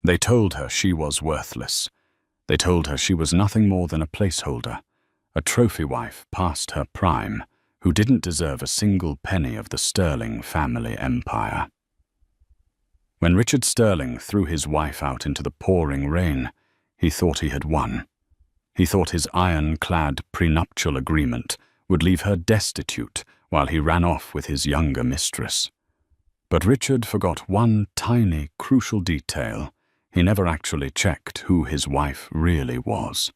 They told her she was worthless. They told her she was nothing more than a placeholder, a trophy wife past her prime, who didn't deserve a single penny of the Sterling family empire. When Richard Sterling threw his wife out into the pouring rain, he thought he had won. He thought his iron-clad prenuptial agreement would leave her destitute while he ran off with his younger mistress. But Richard forgot one tiny, crucial detail. He never actually checked who his wife really was.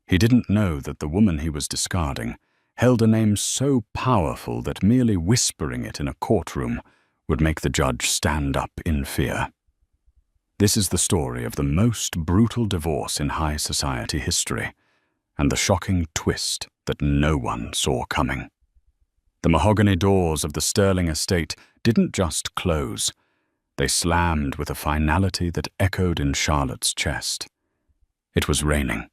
He didn't know that the woman he was discarding held a name so powerful that merely whispering it in a courtroom would make the judge stand up in fear. This is the story of the most brutal divorce in high society history, and the shocking twist that no one saw coming. The mahogany doors of the Sterling estate didn't just close. They slammed with a finality that echoed in Charlotte's chest. It was raining.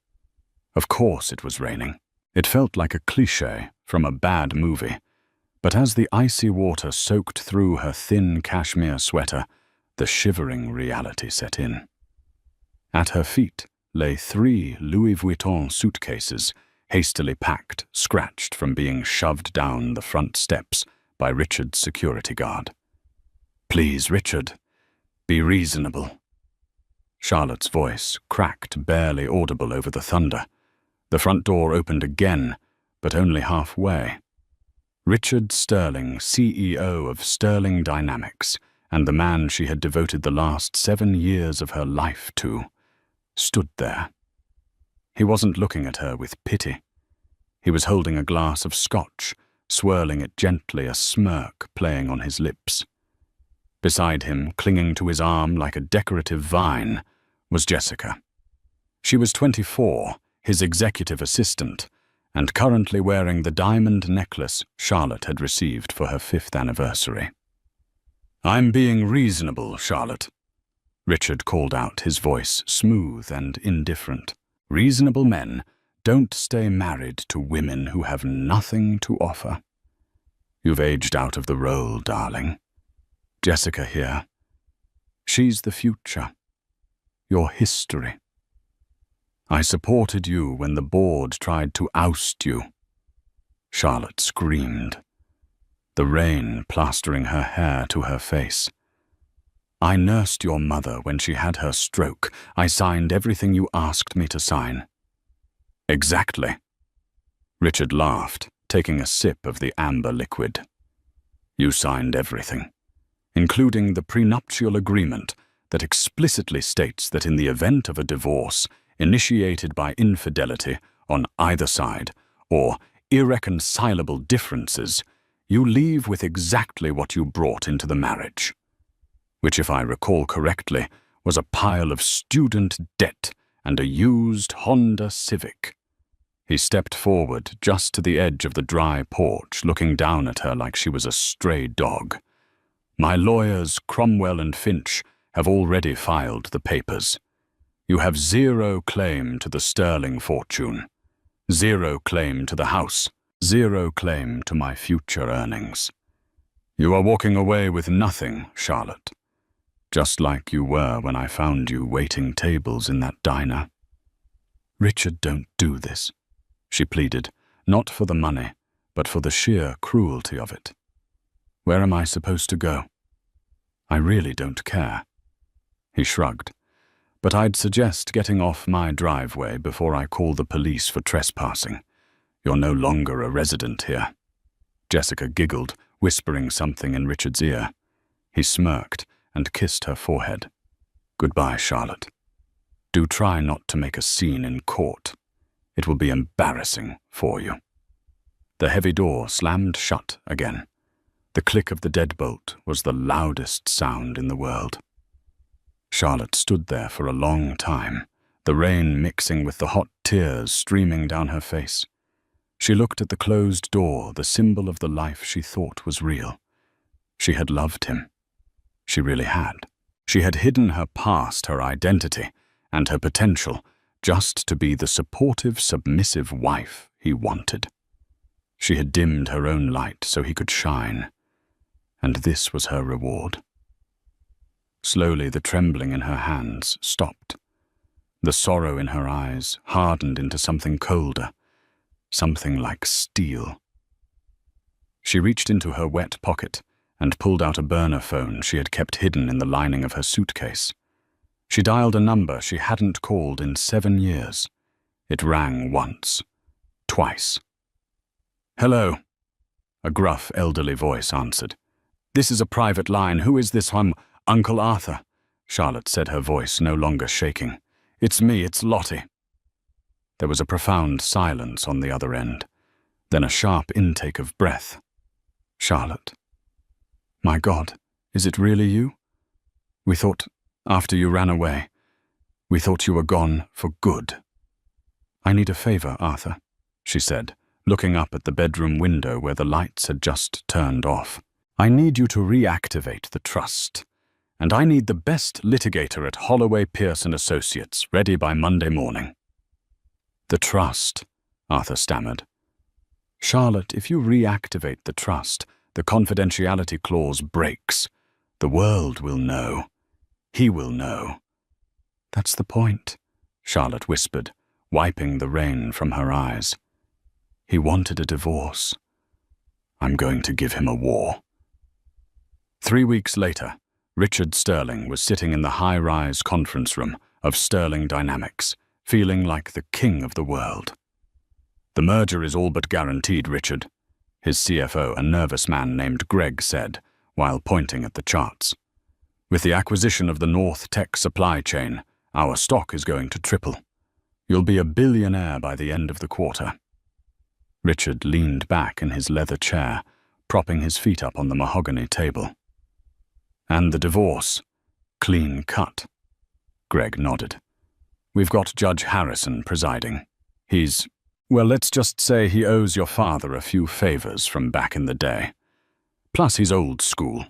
Of course it was raining. It felt like a cliché from a bad movie. But as the icy water soaked through her thin cashmere sweater, the shivering reality set in. At her feet lay 3 Louis Vuitton suitcases, hastily packed, scratched from being shoved down the front steps by Richard's security guard. "Please, Richard, be reasonable." Charlotte's voice cracked, barely audible over the thunder. The front door opened again, but only halfway. Richard Sterling, CEO of Sterling Dynamics, and the man she had devoted the last 7 years of her life to, stood there. He wasn't looking at her with pity. He was holding a glass of scotch, swirling it gently, a smirk playing on his lips. Beside him, clinging to his arm like a decorative vine, was Jessica. She was 24, his executive assistant, and currently wearing the diamond necklace Charlotte had received for her 5th anniversary. "I'm being reasonable, Charlotte," Richard called out, his voice smooth and indifferent. "Reasonable men don't stay married to women who have nothing to offer. You've aged out of the role, darling. Jessica here. She's the future. Your history. I supported you when the board tried to oust you." Charlotte screamed, the rain plastering her hair to her face. "I nursed your mother when she had her stroke. I signed everything you asked me to sign." "Exactly." Richard laughed, taking a sip of the amber liquid. "You signed everything, including the prenuptial agreement that explicitly states that in the event of a divorce initiated by infidelity on either side or irreconcilable differences, you leave with exactly what you brought into the marriage, which, if I recall correctly, was a pile of student debt and a used Honda Civic." He stepped forward just to the edge of the dry porch, looking down at her like she was a stray dog. "My lawyers, Cromwell and Finch, have already filed the papers. You have 0 claim to the Sterling fortune, 0 claim to the house, 0 claim to my future earnings. You are walking away with nothing, Charlotte, just like you were when I found you waiting tables in that diner." "Richard, don't do this," she pleaded, not for the money, but for the sheer cruelty of it. "Where am I supposed to go?" "I really don't care." He shrugged. "But I'd suggest getting off my driveway before I call the police for trespassing. You're no longer a resident here." Jessica giggled, whispering something in Richard's ear. He smirked and kissed her forehead. "Goodbye, Charlotte. Do try not to make a scene in court. It will be embarrassing for you." The heavy door slammed shut again. The click of the deadbolt was the loudest sound in the world. Charlotte stood there for a long time, the rain mixing with the hot tears streaming down her face. She looked at the closed door, the symbol of the life she thought was real. She had loved him. She really had. She had hidden her past, her identity, and her potential, just to be the supportive, submissive wife he wanted. She had dimmed her own light so he could shine, and this was her reward. Slowly, the trembling in her hands stopped. The sorrow in her eyes hardened into something colder, something like steel. She reached into her wet pocket and pulled out a burner phone she had kept hidden in the lining of her suitcase. She dialed a number she hadn't called in 7 years. It rang once, twice. "Hello," a gruff, elderly voice answered. "This is a private line. Who is this? I'm Uncle Arthur," Charlotte said, her voice no longer shaking. "It's me, it's Lottie." There was a profound silence on the other end, then a sharp intake of breath. "Charlotte. My God, is it really you? We thought, after you ran away, we thought you were gone for good." "I need a favor, Arthur," she said, looking up at the bedroom window where the lights had just turned off. "I need you to reactivate the trust, and I need the best litigator at Holloway, Pierce & Associates, ready by Monday morning." "The trust," Arthur stammered. "Charlotte, if you reactivate the trust, the confidentiality clause breaks. The world will know. He will know." "That's the point," Charlotte whispered, wiping the rain from her eyes. "He wanted a divorce. I'm going to give him a war." 3 weeks later, Richard Sterling was sitting in the high-rise conference room of Sterling Dynamics, feeling like the king of the world. "The merger is all but guaranteed, Richard," his CFO, a nervous man named Greg, said, while pointing at the charts. "With the acquisition of the North Tech supply chain, our stock is going to triple. You'll be a billionaire by the end of the quarter." Richard leaned back in his leather chair, propping his feet up on the mahogany table. "And the divorce? Clean cut?" Greg nodded. "We've got Judge Harrison presiding. Well, let's just say he owes your father a few favors from back in the day. Plus, he's old school.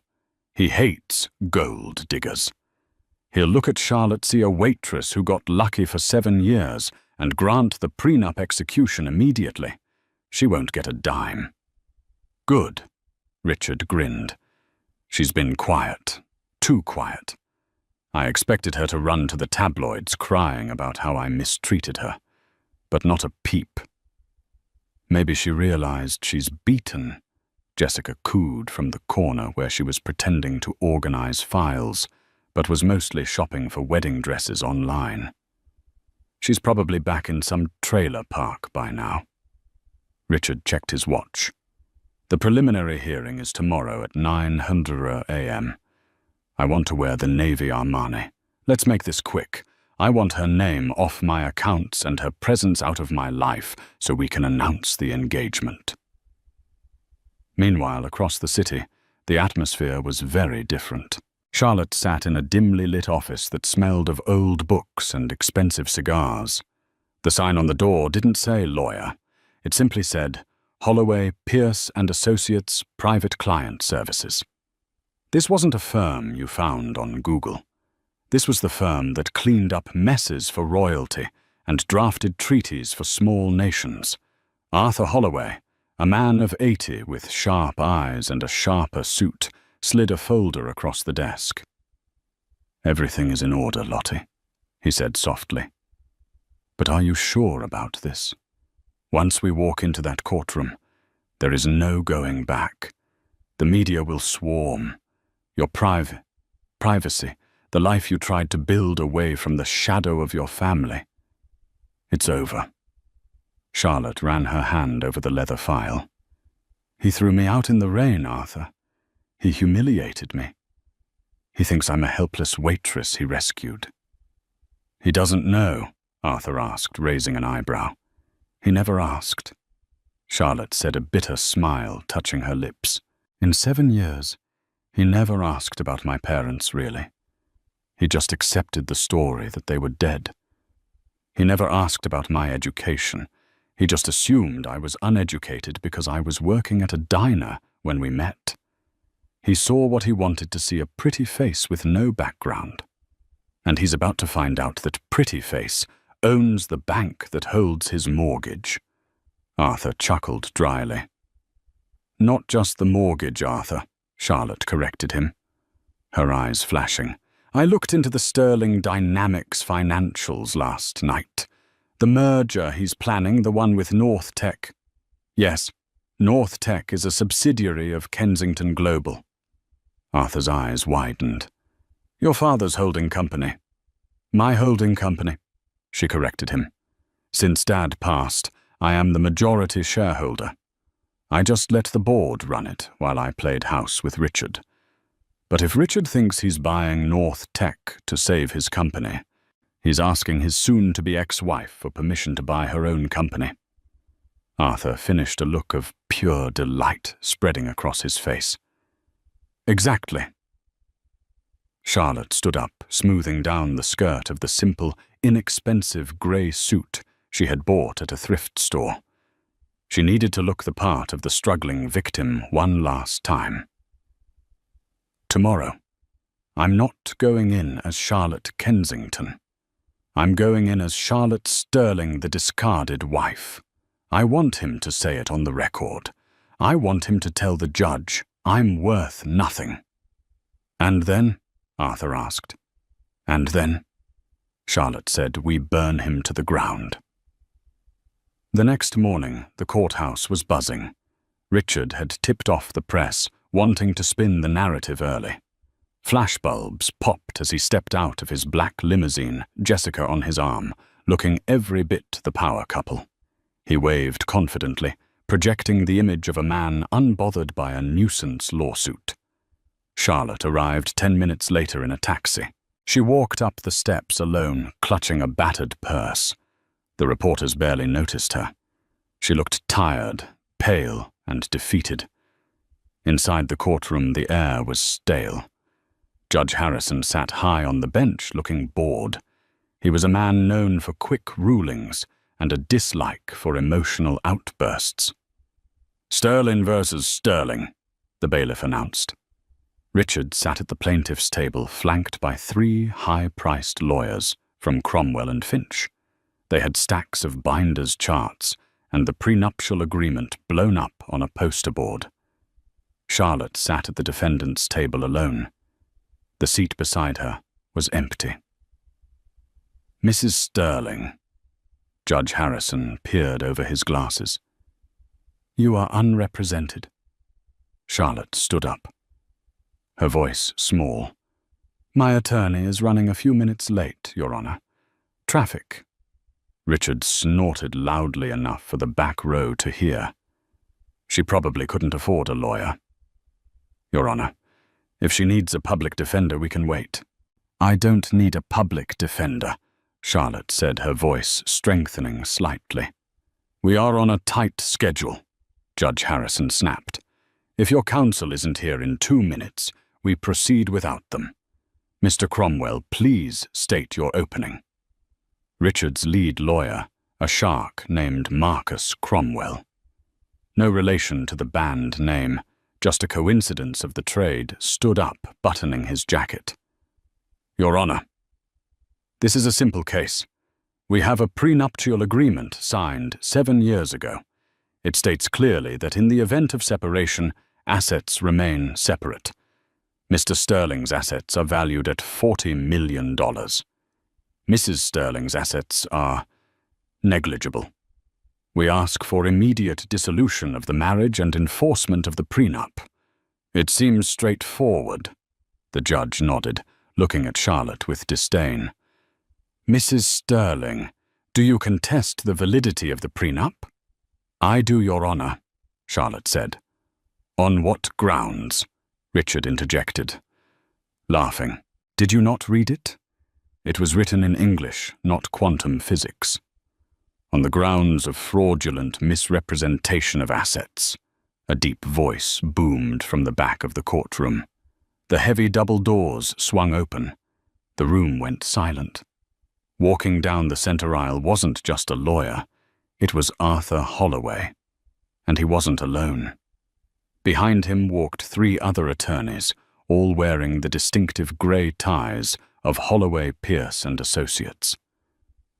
He hates gold diggers. He'll look at Charlotte, see a waitress who got lucky for 7 years, and grant the prenup execution immediately. She won't get a dime." "Good," Richard grinned. "She's been quiet. Too quiet. I expected her to run to the tabloids crying about how I mistreated her, but not a peep." "Maybe she realized she's beaten," Jessica cooed from the corner where she was pretending to organize files, but was mostly shopping for wedding dresses online. "She's probably back in some trailer park by now." Richard checked his watch. "The preliminary hearing is tomorrow at 9:00 a.m. I want to wear the Navy Armani. Let's make this quick. I want her name off my accounts and her presence out of my life so we can announce the engagement." Meanwhile, across the city, the atmosphere was very different. Charlotte sat in a dimly lit office that smelled of old books and expensive cigars. The sign on the door didn't say lawyer. It simply said, "Holloway, Pierce & Associates, Private Client Services." This wasn't a firm you found on Google. This was the firm that cleaned up messes for royalty and drafted treaties for small nations. Arthur Holloway, a man of 80 with sharp eyes and a sharper suit, slid a folder across the desk. "Everything is in order, Lottie," he said softly. "But are you sure about this? Once we walk into that courtroom, there is no going back. The media will swarm. Your privacy, the life you tried to build away from the shadow of your family. It's over." Charlotte ran her hand over the leather file. "He threw me out in the rain, Arthur. He humiliated me. He thinks I'm a helpless waitress he rescued." "He doesn't know?" Arthur asked, raising an eyebrow. "He never asked." Charlotte said, a bitter smile touching her lips. "In 7 years, he never asked about my parents, really. He just accepted the story that they were dead. He never asked about my education. He just assumed I was uneducated because I was working at a diner when we met. He saw what he wanted to see, a pretty face with no background. And he's about to find out that pretty face owns the bank that holds his mortgage." Arthur chuckled dryly. "Not just the mortgage, Arthur," Charlotte corrected him, her eyes flashing. I looked into the Sterling Dynamics financials last night. The merger he's planning, the one with North Tech. Yes, North Tech is a subsidiary of Kensington Global. Arthur's eyes widened. Your father's holding company. My holding company, she corrected him. Since Dad passed, I am the majority shareholder. I just let the board run it while I played house with Richard. But if Richard thinks he's buying North Tech to save his company, he's asking his soon-to-be ex-wife for permission to buy her own company. Arthur finished, a look of pure delight spreading across his face. Exactly. Charlotte stood up, smoothing down the skirt of the simple, inexpensive grey suit she had bought at a thrift store. She needed to look the part of the struggling victim one last time. Tomorrow, I'm not going in as Charlotte Kensington. I'm going in as Charlotte Sterling, the discarded wife. I want him to say it on the record. I want him to tell the judge I'm worth nothing. And then? Arthur asked. And then? Charlotte said, we burn him to the ground. The next morning, the courthouse was buzzing. Richard had tipped off the press, wanting to spin the narrative early. Flashbulbs popped as he stepped out of his black limousine, Jessica on his arm, looking every bit the power couple. He waved confidently, projecting the image of a man unbothered by a nuisance lawsuit. Charlotte arrived 10 minutes later in a taxi. She walked up the steps alone, clutching a battered purse. The reporters barely noticed her. She looked tired, pale, and defeated. Inside the courtroom, the air was stale. Judge Harrison sat high on the bench, looking bored. He was a man known for quick rulings and a dislike for emotional outbursts. Sterling versus Sterling, the bailiff announced. Richard sat at the plaintiff's table, flanked by 3 high-priced lawyers from Cromwell and Finch. They had stacks of binders' charts and the prenuptial agreement blown up on a poster board. Charlotte sat at the defendant's table alone. The seat beside her was empty. Mrs. Sterling. Judge Harrison peered over his glasses. You are unrepresented. Charlotte stood up. Her voice small. My attorney is running a few minutes late, Your Honor. Traffic. Richard snorted loudly enough for the back row to hear. She probably couldn't afford a lawyer. Your Honor, if she needs a public defender, we can wait. I don't need a public defender, Charlotte said, her voice strengthening slightly. We are on a tight schedule, Judge Harrison snapped. If your counsel isn't here in 2 minutes, we proceed without them. Mr. Cromwell, please state your opening. Richard's lead lawyer, a shark named Marcus Cromwell. No relation to the band name, just a coincidence of the trade, stood up, buttoning his jacket. Your Honor, this is a simple case. We have a prenuptial agreement signed 7 years ago. It states clearly that in the event of separation, assets remain separate. Mr. Sterling's assets are valued at $40 million. Mrs. Sterling's assets are negligible. We ask for immediate dissolution of the marriage and enforcement of the prenup. It seems straightforward. The judge nodded, looking at Charlotte with disdain. Mrs. Sterling, do you contest the validity of the prenup? I do, Your Honor, Charlotte said. On what grounds? Richard interjected, laughing. Did you not read it? It was written in English, not quantum physics. On the grounds of fraudulent misrepresentation of assets. A deep voice boomed from the back of the courtroom. The heavy double doors swung open. The room went silent. Walking down the center aisle wasn't just a lawyer. It was Arthur Holloway. And he wasn't alone. Behind him walked 3 other attorneys, all wearing the distinctive grey ties of Holloway, Pierce and Associates.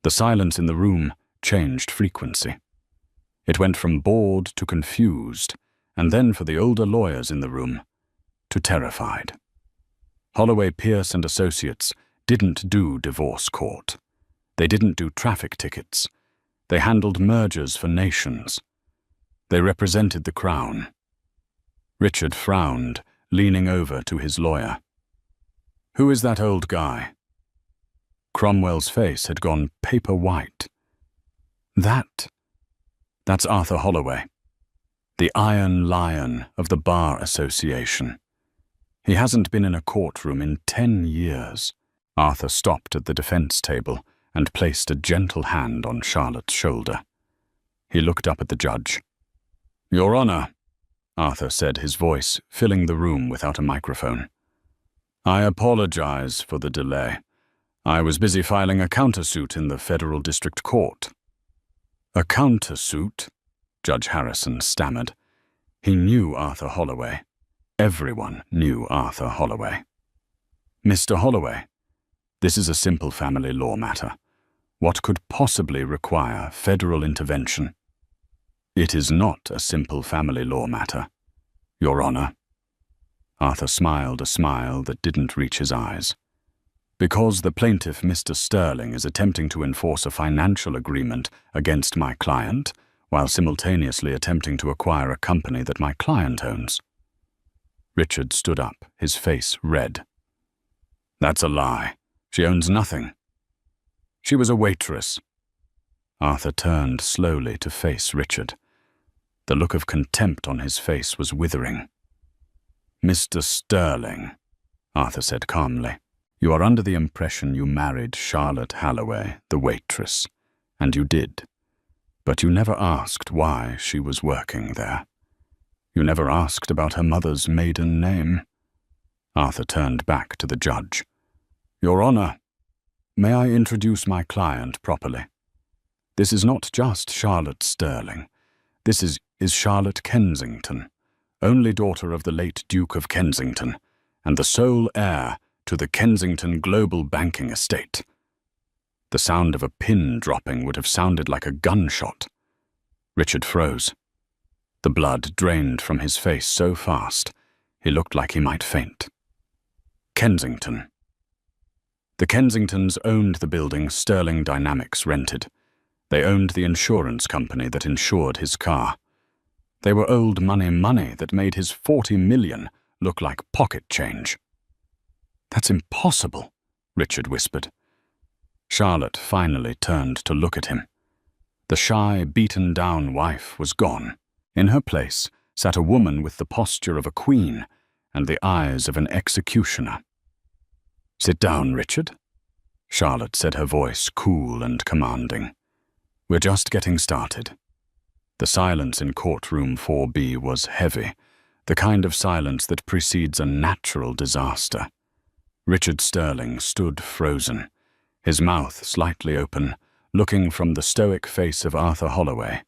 The silence in the room changed frequency. It went from bored to confused, and then for the older lawyers in the room, to terrified. Holloway, Pierce and Associates didn't do divorce court. They didn't do traffic tickets. They handled mergers for nations. They represented the Crown. Richard frowned, leaning over to his lawyer. "Who is that old guy?" Cromwell's face had gone paper white. That's Arthur Holloway, the Iron Lion of the Bar Association. He hasn't been in a courtroom in 10 years. Arthur stopped at the defense table and placed a gentle hand on Charlotte's shoulder. He looked up at the judge. "Your Honor," Arthur said, his voice filling the room without a microphone. "I apologize for the delay. I was busy filing a countersuit in the Federal District Court." "A countersuit?" Judge Harrison stammered. He knew Arthur Holloway. Everyone knew Arthur Holloway. "Mr. Holloway, this is a simple family law matter. What could possibly require federal intervention?" "It is not a simple family law matter, Your Honor." Arthur smiled a smile that didn't reach his eyes. "Because the plaintiff, Mr. Sterling, is attempting to enforce a financial agreement against my client, while simultaneously attempting to acquire a company that my client owns." Richard stood up, his face red. "That's a lie. She owns nothing. She was a waitress." Arthur turned slowly to face Richard. The look of contempt on his face was withering. "Mr. Sterling," Arthur said calmly, "you are under the impression you married Charlotte Holloway, the waitress, and you did. But you never asked why she was working there. You never asked about her mother's maiden name." Arthur turned back to the judge. "Your Honor, may I introduce my client properly? This is not just Charlotte Sterling. This is Charlotte Kensington, only daughter of the late Duke of Kensington, and the sole heir to the Kensington Global Banking estate." The sound of a pin dropping would have sounded like a gunshot. Richard froze. The blood drained from his face so fast, he looked like he might faint. Kensington. The Kensingtons owned the building Sterling Dynamics rented. They owned the insurance company that insured his car. They were old money that made his $40 million look like pocket change. "That's impossible," Richard whispered. Charlotte finally turned to look at him. The shy, beaten-down wife was gone. In her place sat a woman with the posture of a queen and the eyes of an executioner. "Sit down, Richard," Charlotte said, her voice cool and commanding. "We're just getting started." The silence in courtroom 4B was heavy, the kind of silence that precedes a natural disaster. Richard Sterling stood frozen, his mouth slightly open, looking from the stoic face of Arthur Holloway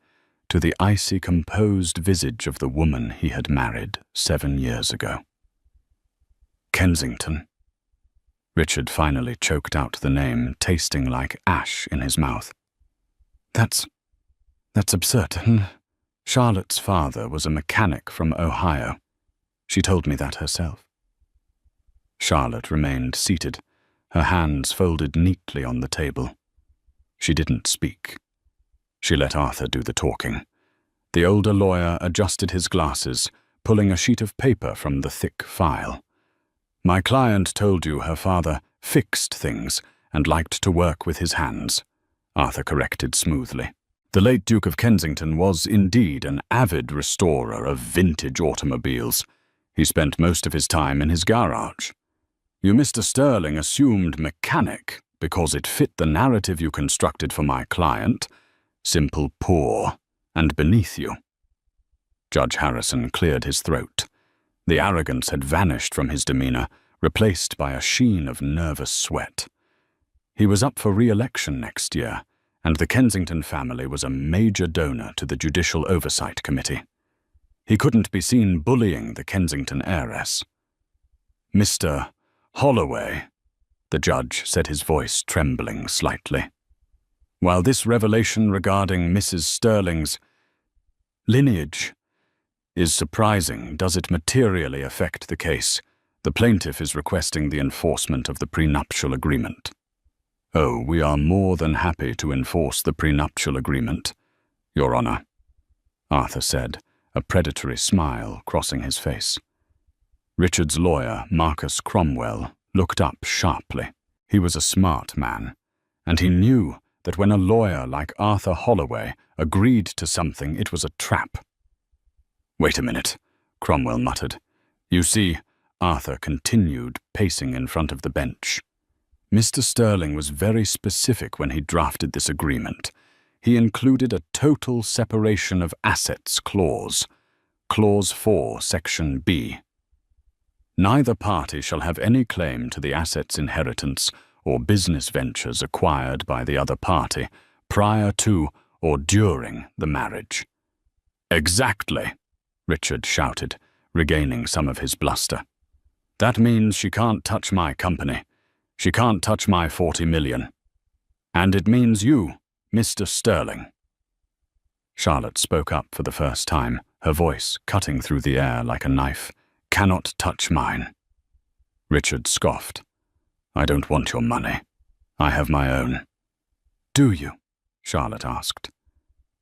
to the icy, composed visage of the woman he had married 7 years ago. "Kensington." Richard finally choked out the name, tasting like ash in his mouth. That's absurd. Charlotte's father was a mechanic from Ohio. She told me that herself." Charlotte remained seated, her hands folded neatly on the table. She didn't speak. She let Arthur do the talking. The older lawyer adjusted his glasses, pulling a sheet of paper from the thick file. "My client told you her father fixed things and liked to work with his hands," Arthur corrected smoothly. "The late Duke of Kensington was indeed an avid restorer of vintage automobiles. He spent most of his time in his garage. You, Mr. Sterling, assumed mechanic because it fit the narrative you constructed for my client, simple, poor, and beneath you." Judge Harrison cleared his throat. The arrogance had vanished from his demeanor, replaced by a sheen of nervous sweat. He was up for re-election next year, and the Kensington family was a major donor to the Judicial Oversight Committee. He couldn't be seen bullying the Kensington heiress. "Mr. Holloway," the judge said, his voice trembling slightly, "while this revelation regarding Mrs. Sterling's lineage is surprising, does it materially affect the case The plaintiff is requesting the enforcement of the prenuptial agreement. Oh, we are more than happy to enforce the prenuptial agreement, Your Honor, Arthur said, a predatory smile crossing his face. Richard's lawyer, Marcus Cromwell, looked up sharply. He was a smart man, and he knew that when a lawyer like Arthur Holloway agreed to something, it was a trap. "Wait a minute," Cromwell muttered. "You see," Arthur continued, pacing in front of the bench. "Mr. Sterling was very specific when he drafted this agreement. He included a total separation of assets clause, Clause 4, Section B. Neither party shall have any claim to the assets, inheritance, or business ventures acquired by the other party prior to or during the marriage." "Exactly," Richard shouted, regaining some of his bluster. "That means she can't touch my company. She can't touch my 40 million. And it means you, Mr. Sterling." Charlotte spoke up for the first time, her voice cutting through the air like a knife. "Cannot touch mine." Richard scoffed. "I don't want your money. I have my own." "Do you?" Charlotte asked.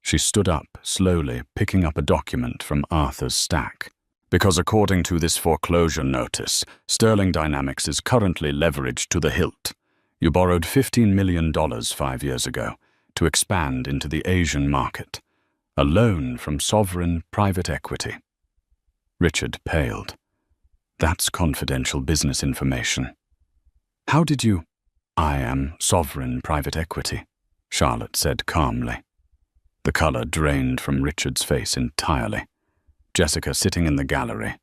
She stood up, slowly picking up a document from Arthur's stack. "Because according to this foreclosure notice, Sterling Dynamics is currently leveraged to the hilt. You borrowed $15 million 5 years ago to expand into the Asian market. A loan from sovereign private equity." Richard paled. "That's confidential business information." "How did you—" "I am sovereign private equity," Charlotte said calmly. The color drained from Richard's face entirely. Jessica, sitting in the gallery,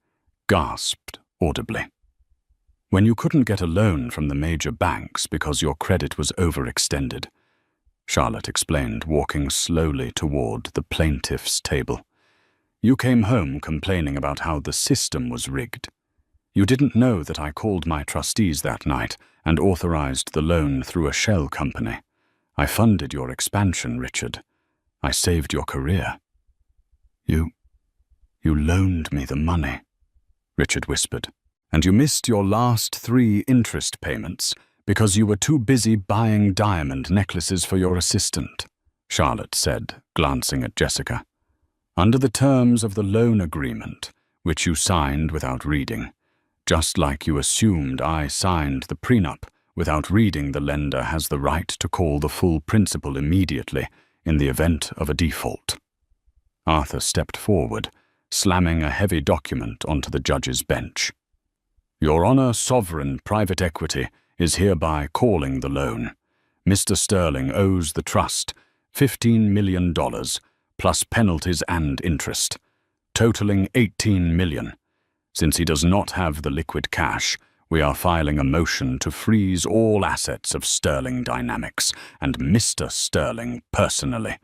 gasped audibly. "When you couldn't get a loan from the major banks because your credit was overextended," Charlotte explained, walking slowly toward the plaintiff's table, "you came home complaining about how the system was rigged. You didn't know that I called my trustees that night and authorized the loan through a shell company. I funded your expansion, Richard. I saved your career." You loaned me the money," Richard whispered. "And you missed your last 3 interest payments because you were too busy buying diamond necklaces for your assistant," Charlotte said, glancing at Jessica. "Under the terms of the loan agreement, which you signed without reading, just like you assumed I signed the prenup without reading, the lender has the right to call the full principal immediately in the event of a default." Arthur stepped forward, slamming a heavy document onto the judge's bench. "Your Honor, sovereign private equity is hereby calling the loan. Mr. Sterling owes the trust $15 million plus penalties and interest, totaling $18 million. Since he does not have the liquid cash, we are filing a motion to freeze all assets of Sterling Dynamics and Mr. Sterling personally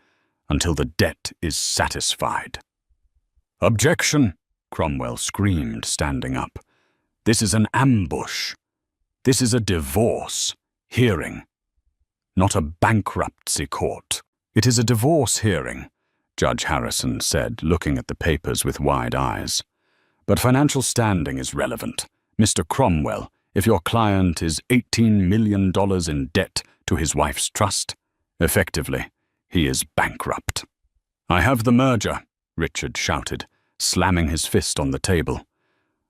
until the debt is satisfied." "Objection!" Cromwell screamed, standing up. "This is an ambush. This is a divorce hearing, not a bankruptcy court." "It is a divorce hearing," Judge Harrison said, looking at the papers with wide eyes. "But financial standing is relevant. Mr. Cromwell, if your client is $18 million in debt to his wife's trust, effectively, he is bankrupt." "I have the merger," Richard shouted, slamming his fist on the table.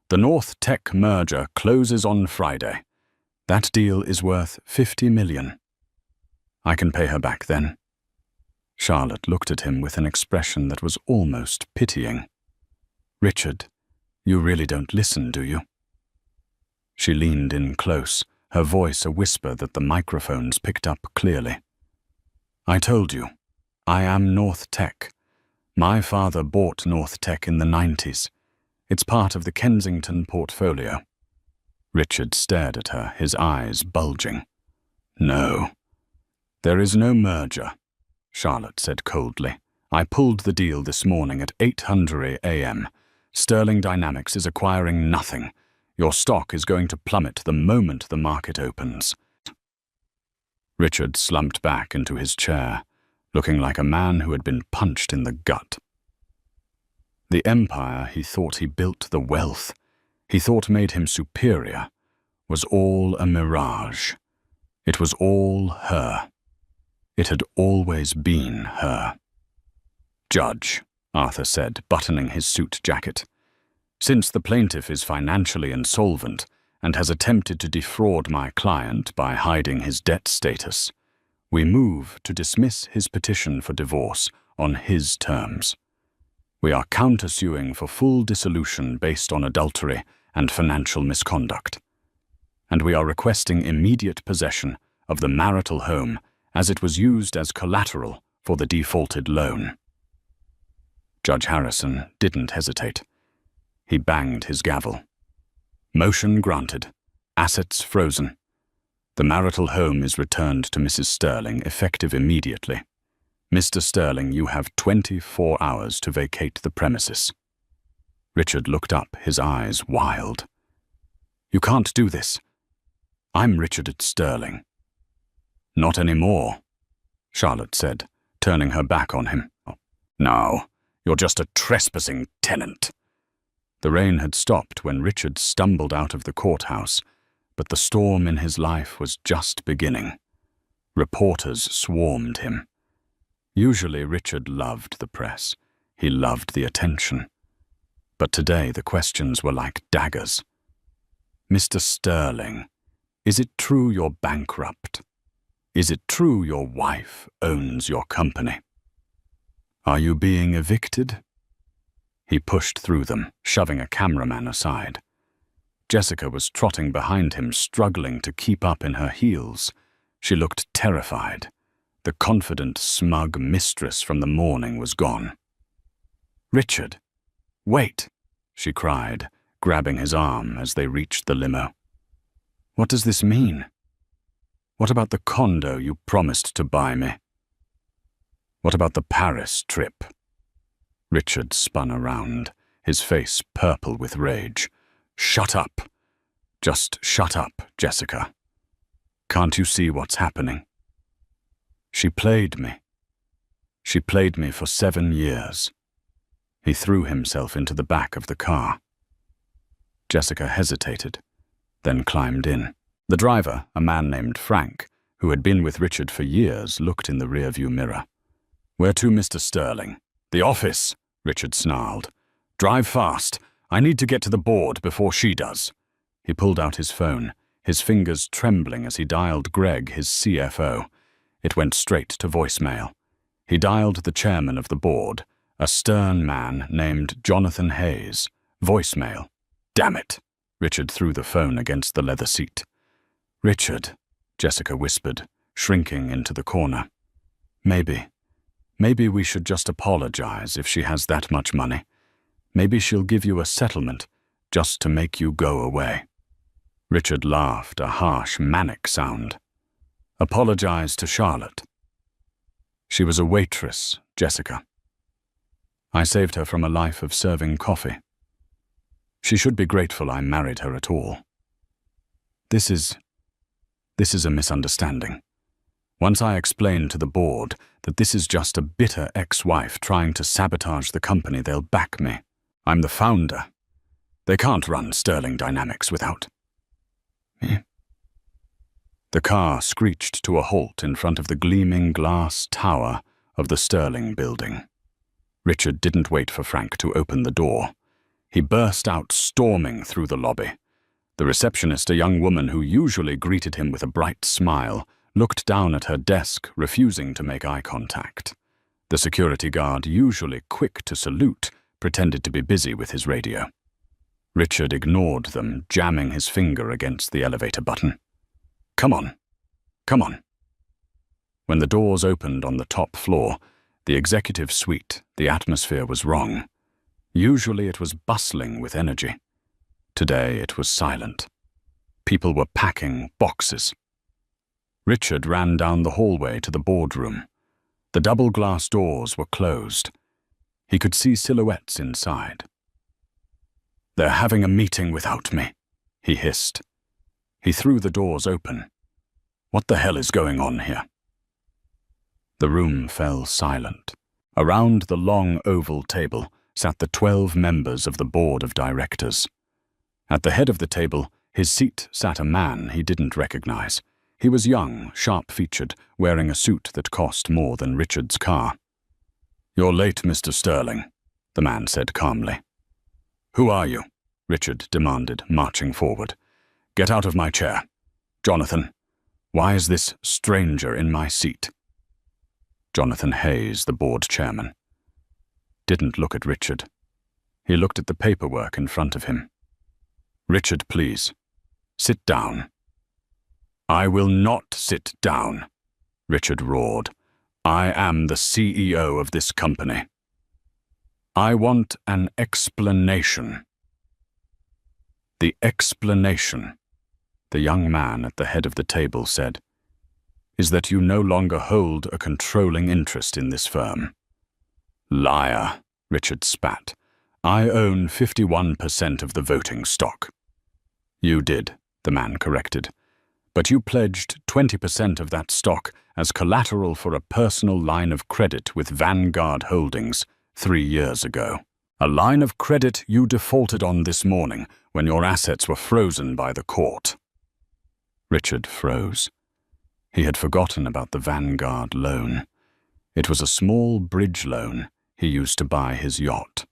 "The North Tech merger closes on Friday. That deal is worth $50 million. I can pay her back then." Charlotte looked at him with an expression that was almost pitying. "Richard, you really don't listen, do you?" She leaned in close, her voice a whisper that the microphones picked up clearly. "I told you, I am North Tech. My father bought North Tech in the 90s. It's part of the Kensington portfolio." Richard stared at her, his eyes bulging. "No. There is no merger," Charlotte said coldly. "I pulled the deal this morning at 8:00 a.m. Sterling Dynamics is acquiring nothing. Your stock is going to plummet the moment the market opens." Richard slumped back into his chair, looking like a man who had been punched in the gut. The empire he thought he built, the wealth, he thought made him superior, was all a mirage. It was all her. It had always been her. "Judge," Arthur said, buttoning his suit jacket, "since the plaintiff is financially insolvent and has attempted to defraud my client by hiding his debt status, we move to dismiss his petition for divorce on his terms. We are countersuing for full dissolution based on adultery and financial misconduct. And we are requesting immediate possession of the marital home as it was used as collateral for the defaulted loan." Judge Harrison didn't hesitate. He banged his gavel. "Motion granted. Assets frozen. The marital home is returned to Mrs. Sterling, effective immediately. Mr. Sterling, you have 24 hours to vacate the premises." Richard looked up, his eyes wild. "You can't do this. I'm Richard Sterling." "Not anymore," Charlotte said, turning her back on him. "No, you're just a trespassing tenant." The rain had stopped when Richard stumbled out of the courthouse, but the storm in his life was just beginning. Reporters swarmed him. Usually Richard loved the press. He loved the attention. But today the questions were like daggers. "Mr. Sterling, is it true you're bankrupt? Is it true your wife owns your company? Are you being evicted?" He pushed through them, shoving a cameraman aside. Jessica was trotting behind him, struggling to keep up in her heels. She looked terrified. The confident, smug mistress from the morning was gone. "Richard, wait," she cried, grabbing his arm as they reached the limo. "What does this mean? What about the condo you promised to buy me? What about the Paris trip?" Richard spun around, his face purple with rage. "Shut up. Just shut up, Jessica. Can't you see what's happening? She played me. She played me for 7 years. He threw himself into the back of the car. Jessica hesitated, then climbed in. The driver, a man named Frank, who had been with Richard for years, looked in the rearview mirror. "Where to, Mr. Sterling?" "The office," Richard snarled. "Drive fast. I need to get to the board before she does." He pulled out his phone, his fingers trembling as he dialed Greg, his CFO. It went straight to voicemail. He dialed the chairman of the board, a stern man named Jonathan Hayes. Voicemail. "Damn it!" Richard threw the phone against the leather seat. "Richard," Jessica whispered, shrinking into the corner. Maybe we should just apologize if she has that much money. Maybe she'll give you a settlement just to make you go away." Richard laughed, a harsh, manic sound. "Apologize to Charlotte." "She was a waitress, Jessica. I saved her from a life of serving coffee. She should be grateful I married her at all. This is a misunderstanding. Once I explain to the board that this is just a bitter ex-wife trying to sabotage the company, they'll back me. I'm the founder. They can't run Sterling Dynamics without me." The car screeched to a halt in front of the gleaming glass tower of the Sterling building. Richard didn't wait for Frank to open the door. He burst out storming through the lobby. The receptionist, a young woman who usually greeted him with a bright smile, looked down at her desk, refusing to make eye contact. The security guard, usually quick to salute, pretended to be busy with his radio. Richard ignored them, jamming his finger against the elevator button. Come on. When the doors opened on the top floor, the executive suite, the atmosphere was wrong. Usually it was bustling with energy. Today it was silent. People were packing boxes. Richard ran down the hallway to the boardroom. The double glass doors were closed. He could see silhouettes inside. "They're having a meeting without me," he hissed. He threw the doors open. "What the hell is going on here?" The room fell silent. Around the long oval table sat the 12 members of the board of directors. At the head of the table, his seat sat a man he didn't recognize. He was young, sharp-featured, wearing a suit that cost more than Richard's car. "You're late, Mr. Sterling," the man said calmly. "Who are you?" Richard demanded, marching forward. "Get out of my chair. Jonathan, why is this stranger in my seat?" Jonathan Hayes, the board chairman, didn't look at Richard. He looked at the paperwork in front of him. "Richard, please, sit down." "I will not sit down," Richard roared. "I am the CEO of this company. I want an explanation." "The explanation," the young man at the head of the table said, "is that you no longer hold a controlling interest in this firm." "Liar," Richard spat. "I own 51% of the voting stock." "You did," the man corrected. "But you pledged 20% of that stock as collateral for a personal line of credit with Vanguard Holdings 3 years ago. A line of credit you defaulted on this morning when your assets were frozen by the court." Richard froze. He had forgotten about the Vanguard loan. It was a small bridge loan he used to buy his yacht.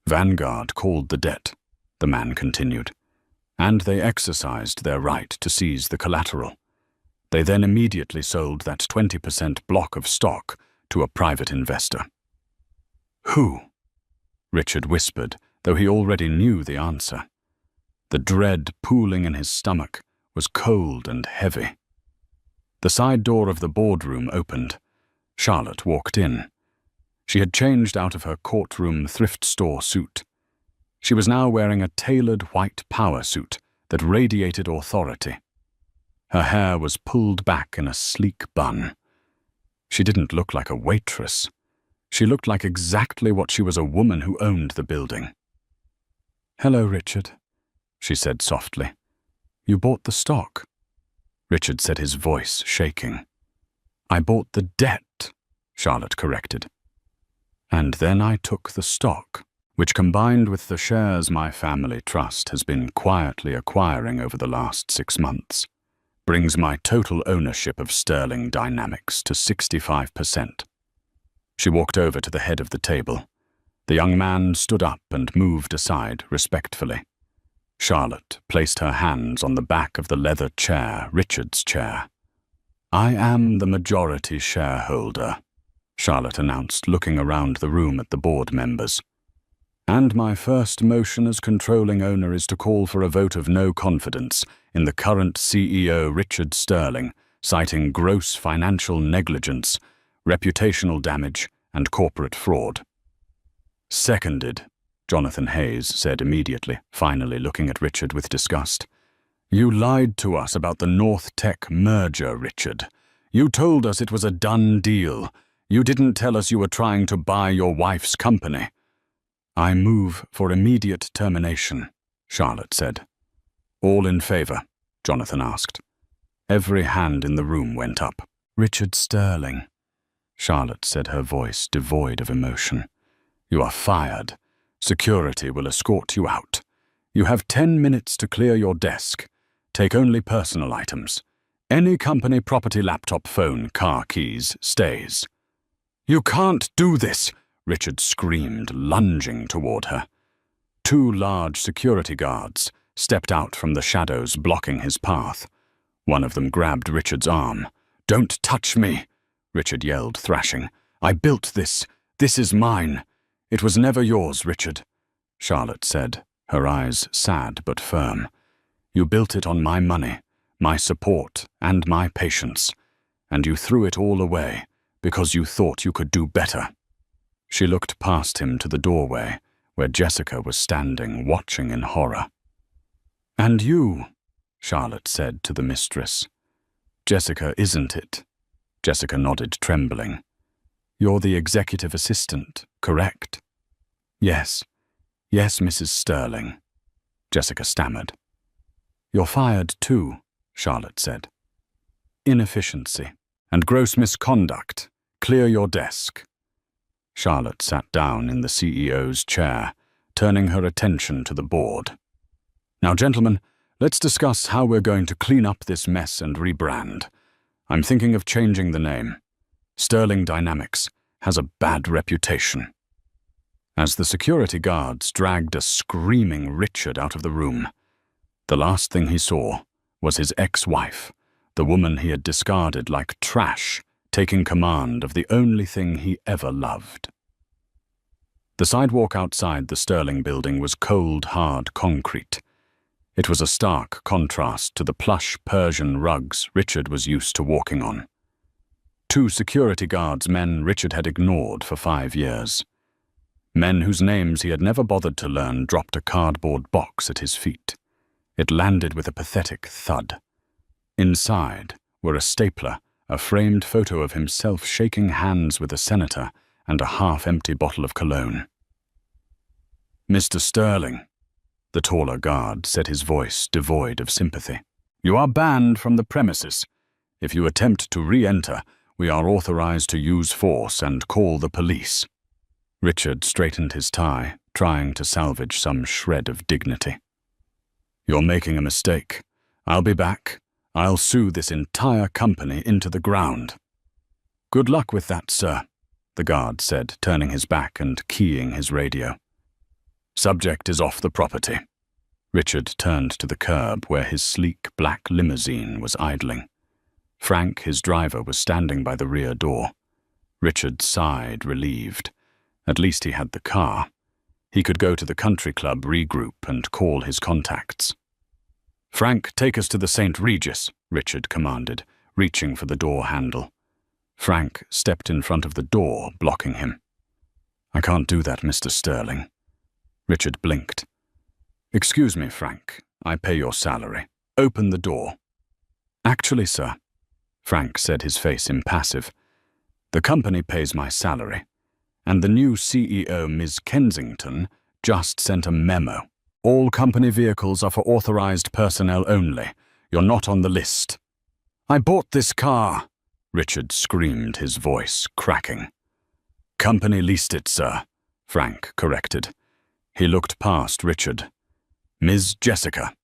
"Vanguard called the debt," the man continued, "and they exercised their right to seize the collateral. They then immediately sold that 20% block of stock to a private investor." "Who?" Richard whispered, though he already knew the answer. The dread pooling in his stomach was cold and heavy. The side door of the boardroom opened. Charlotte walked in. She had changed out of her courtroom thrift store suit. She was now wearing a tailored white power suit that radiated authority. Her hair was pulled back in a sleek bun. She didn't look like a waitress. She looked like exactly what she was, a woman who owned the building. "Hello, Richard," she said softly. "You bought the stock." Richard said, his voice shaking. "I bought the debt," Charlotte corrected. "And then I took the stock, which combined with the shares my family trust has been quietly acquiring over the last 6 months, brings my total ownership of Sterling Dynamics to 65%. She walked over to the head of the table. The young man stood up and moved aside respectfully. Charlotte placed her hands on the back of the leather chair, Richard's chair. "I am the majority shareholder," Charlotte announced, looking around the room at the board members. "And my first motion as controlling owner is to call for a vote of no confidence in the current CEO, Richard Sterling, citing gross financial negligence, reputational damage, and corporate fraud." "Seconded," Jonathan Hayes said immediately, finally looking at Richard with disgust. "You lied to us about the North Tech merger, Richard. You told us it was a done deal. You didn't tell us you were trying to buy your wife's company." "I move for immediate termination," Charlotte said. "All in favor?" Jonathan asked. Every hand in the room went up. "Richard Sterling," Charlotte said, her voice devoid of emotion. "You are fired. Security will escort you out. You have 10 minutes to clear your desk. Take only personal items. Any company property, laptop, phone, car keys stays." "You can't do this," Richard screamed, lunging toward her. 2 large security guards stepped out from the shadows blocking his path. One of them grabbed Richard's arm. "Don't touch me," Richard yelled, thrashing. "I built this. This is mine." "It was never yours, Richard," Charlotte said, her eyes sad but firm. "You built it on my money, my support, and my patience, and you threw it all away because you thought you could do better." She looked past him to the doorway, where Jessica was standing, watching in horror. "And you," Charlotte said to the mistress. "Jessica, isn't it?" Jessica nodded, trembling. "You're the executive assistant, correct?" Yes, Mrs. Sterling," Jessica stammered. "You're fired too," Charlotte said. "Inefficiency and gross misconduct. Clear your desk." Charlotte sat down in the CEO's chair, turning her attention to the board. Now, gentlemen, let's discuss how we're going to clean up this mess and rebrand. I'm thinking of changing the name. Sterling Dynamics has a bad reputation. As the security guards dragged a screaming Richard out of the room, the last thing he saw was his ex-wife, the woman he had discarded like trash, taking command of the only thing he ever loved. The sidewalk outside the Sterling building was cold, hard concrete. It was a stark contrast to the plush Persian rugs Richard was used to walking on. 2 security guards, men Richard had ignored for 5 years. Men whose names he had never bothered to learn, dropped a cardboard box at his feet. It landed with a pathetic thud. Inside were a stapler, a framed photo of himself shaking hands with a senator, and a half-empty bottle of cologne. "Mr. Sterling," the taller guard said, his voice devoid of sympathy, "you are banned from the premises. If you attempt to re-enter, we are authorized to use force and call the police." Richard straightened his tie, trying to salvage some shred of dignity. "You're making a mistake. I'll be back. I'll sue this entire company into the ground." "Good luck with that, sir," the guard said, turning his back and keying his radio. "Subject is off the property." Richard turned to the curb where his sleek black limousine was idling. Frank, his driver, was standing by the rear door. Richard sighed, relieved. At least he had the car. He could go to the country club, regroup, and call his contacts. "Frank, take us to the St. Regis," Richard commanded, reaching for the door handle. Frank stepped in front of the door, blocking him. "I can't do that, Mr. Sterling." Richard blinked. "Excuse me, Frank. I pay your salary. Open the door." "Actually, sir," Frank said, his face impassive, "the company pays my salary, and the new CEO, Ms. Kensington, just sent a memo. All company vehicles are for authorized personnel only. You're not on the list." "I bought this car," Richard screamed, his voice cracking. "Company leased it, sir," Frank corrected. He looked past Richard. "Ms. Jessica,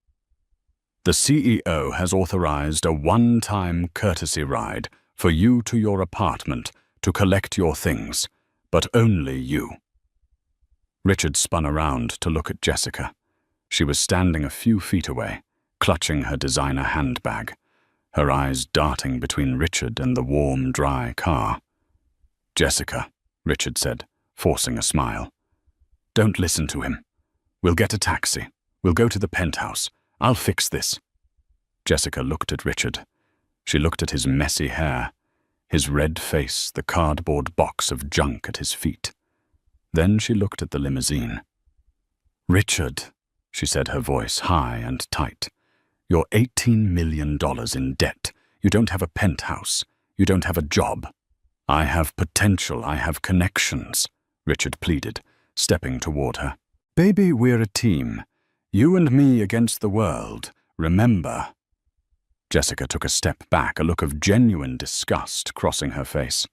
the CEO has authorized a one-time courtesy ride for you to your apartment to collect your things, but only you." Richard spun around to look at Jessica. She was standing a few feet away, clutching her designer handbag, her eyes darting between Richard and the warm, dry car. "Jessica," Richard said, forcing a smile, "don't listen to him. We'll get a taxi. We'll go to the penthouse. I'll fix this." Jessica looked at Richard. She looked at his messy hair, his red face, the cardboard box of junk at his feet. Then she looked at the limousine. "Richard," she said, her voice high and tight, "you're $18 million in debt. You don't have a penthouse. You don't have a job." "I have potential. I have connections," Richard pleaded, stepping toward her. "Baby, we're a team. You and me against the world. Remember?" Jessica took a step back, a look of genuine disgust crossing her face.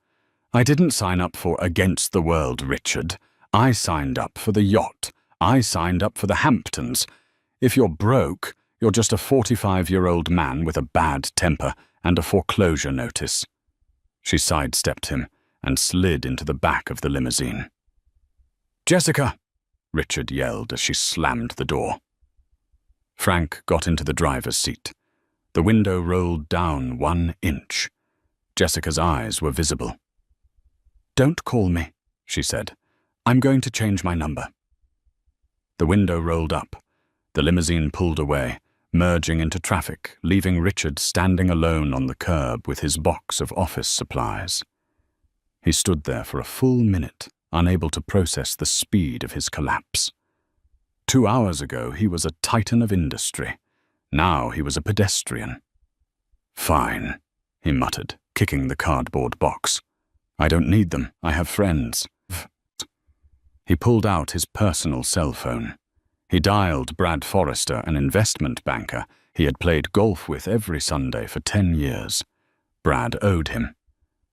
"I didn't sign up for against the world, Richard. I signed up for the yacht. I signed up for the Hamptons. If you're broke, you're just a 45-year-old man with a bad temper and a foreclosure notice." She sidestepped him and slid into the back of the limousine. "Jessica!" Richard yelled as she slammed the door. Frank got into the driver's seat. The window rolled down 1 inch. Jessica's eyes were visible. "Don't call me," she said. "I'm going to change my number." The window rolled up. The limousine pulled away, merging into traffic, leaving Richard standing alone on the curb with his box of office supplies. He stood there for a full minute, unable to process the speed of his collapse. 2 hours ago, he was a titan of industry. Now he was a pedestrian. "Fine," he muttered, kicking the cardboard box. "I don't need them. I have friends." He pulled out his personal cell phone. He dialed Brad Forrester, an investment banker he had played golf with every Sunday for 10 years. Brad owed him.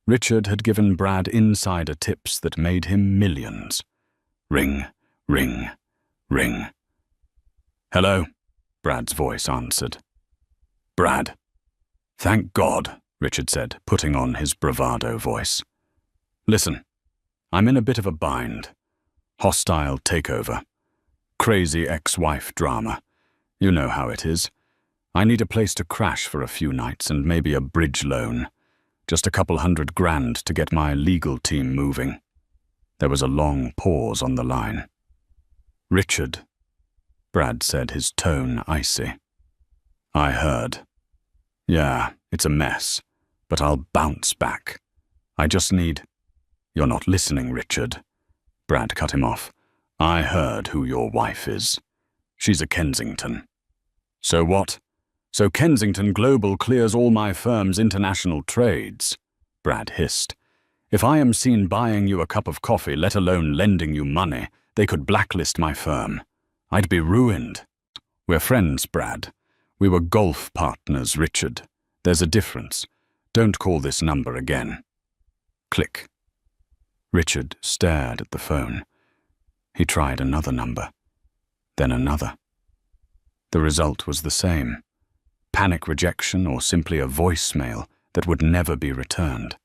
Richard had given Brad insider tips that made him millions. Ring, ring, ring. "Hello?" Brad's voice answered. "Brad." "Thank God," Richard said, putting on his bravado voice. "Listen, I'm in a bit of a bind. Hostile takeover. Crazy ex-wife drama. You know how it is. I need a place to crash for a few nights and maybe a bridge loan. Just a couple $100,000 to get my legal team moving." There was a long pause on the line. "Richard," Brad said, his tone icy. "I heard. Yeah, it's a mess, but I'll bounce back. I just need—" "You're not listening, Richard." Brad cut him off. "I heard who your wife is. She's a Kensington." "So what? So Kensington Global clears all my firm's international trades," Brad hissed. "If I am seen buying you a cup of coffee, let alone lending you money, they could blacklist my firm. I'd be ruined." "We're friends, Brad. We were golf partners, Richard. There's a difference. Don't call this number again." Click. Richard stared at the phone. He tried another number, then another. The result was the same. Panic rejection or simply a voicemail that would never be returned.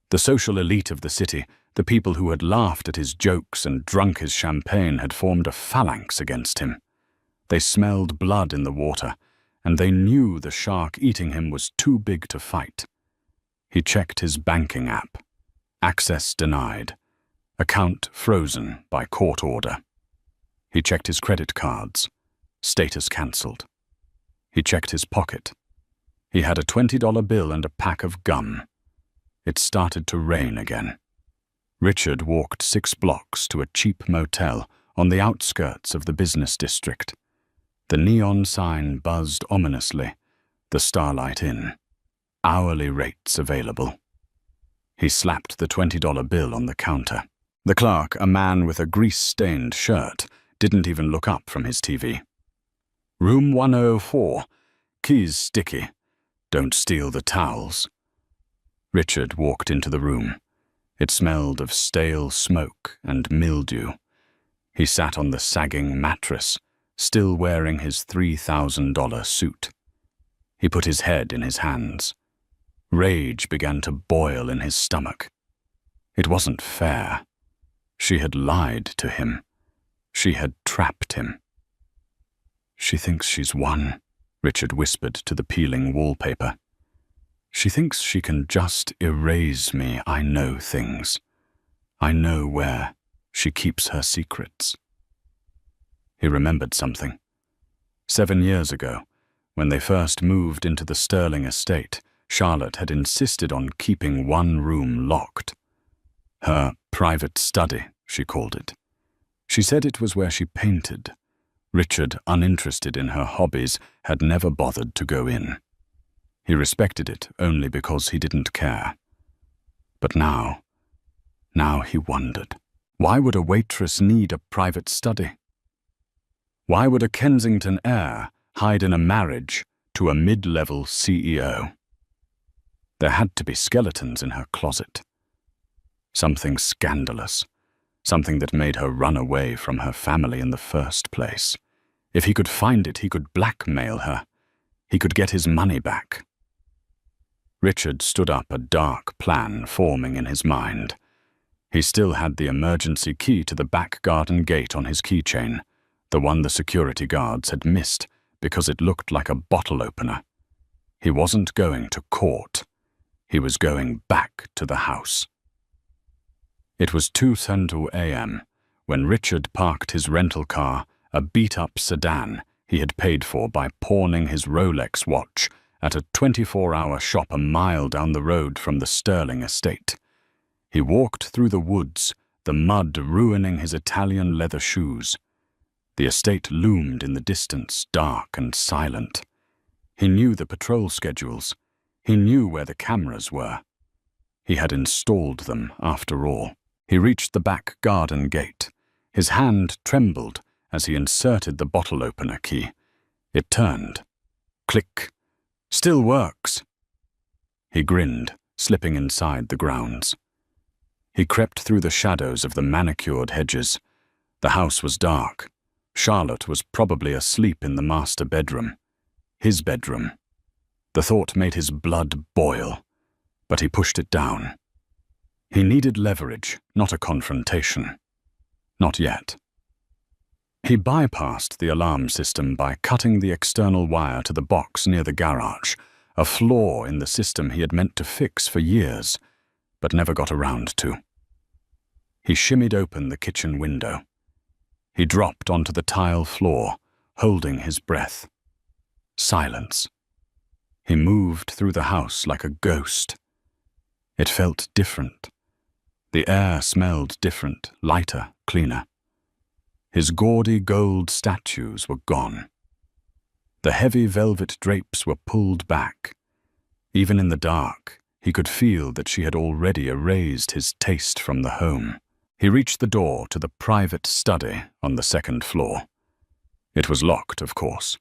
The social elite of the city, the people who had laughed at his jokes and drunk his champagne, had formed a phalanx against him. They smelled blood in the water, and they knew the shark eating him was too big to fight. He checked his banking app. Access denied. Account frozen by court order. He checked his credit cards. Status cancelled. He checked his pocket. He had a $20 bill and a pack of gum. It started to rain again. Richard walked 6 blocks to a cheap motel on the outskirts of the business district. The neon sign buzzed ominously. The Starlight Inn. Hourly rates available. He slapped the $20 bill on the counter. The clerk, a man with a grease-stained shirt, didn't even look up from his TV. "Room 104. Keys sticky. Don't steal the towels." Richard walked into the room. It smelled of stale smoke and mildew. He sat on the sagging mattress, still wearing his $3,000 suit. He put his head in his hands. Rage began to boil in his stomach. It wasn't fair. She had lied to him. She had trapped him. "She thinks she's won," Richard whispered to the peeling wallpaper. "She thinks she can just erase me. I know things. I know where she keeps her secrets." He remembered something. 7 years ago, when they first moved into the Sterling estate, Charlotte had insisted on keeping one room locked. Her private study, she called it. She said it was where she painted. Richard, uninterested in her hobbies, had never bothered to go in. He respected it only because he didn't care. But now he wondered. Why would a waitress need a private study? Why would a Kensington heir hide in a marriage to a mid-level CEO? There had to be skeletons in her closet. Something scandalous. Something that made her run away from her family in the first place. If he could find it, he could blackmail her. He could get his money back. Richard stood up, a dark plan forming in his mind. He still had the emergency key to the back garden gate on his keychain, the one the security guards had missed because it looked like a bottle opener. He wasn't going to court. He was going back to the house. It was 2:10 a.m. when Richard parked his rental car, a beat-up sedan he had paid for by pawning his Rolex watch at a 24-hour shop a mile down the road from the Sterling estate. He walked through the woods, the mud ruining his Italian leather shoes. The estate loomed in the distance, dark and silent. He knew the patrol schedules. He knew where the cameras were. He had installed them, after all. He reached the back garden gate. His hand trembled as he inserted the bottle opener key. It turned. Click. Still works. He grinned, slipping inside the grounds. He crept through the shadows of the manicured hedges. The house was dark. Charlotte was probably asleep in the master bedroom. His bedroom. The thought made his blood boil, but he pushed it down. He needed leverage, not a confrontation. Not yet. He bypassed the alarm system by cutting the external wire to the box near the garage, a flaw in the system he had meant to fix for years, but never got around to. He shimmied open the kitchen window. He dropped onto the tile floor, holding his breath. Silence. He moved through the house like a ghost. It felt different. The air smelled different, lighter, cleaner. His gaudy gold statues were gone. The heavy velvet drapes were pulled back. Even in the dark, he could feel that she had already erased his taste from the home. He reached the door to the private study on the second floor. It was locked, of course.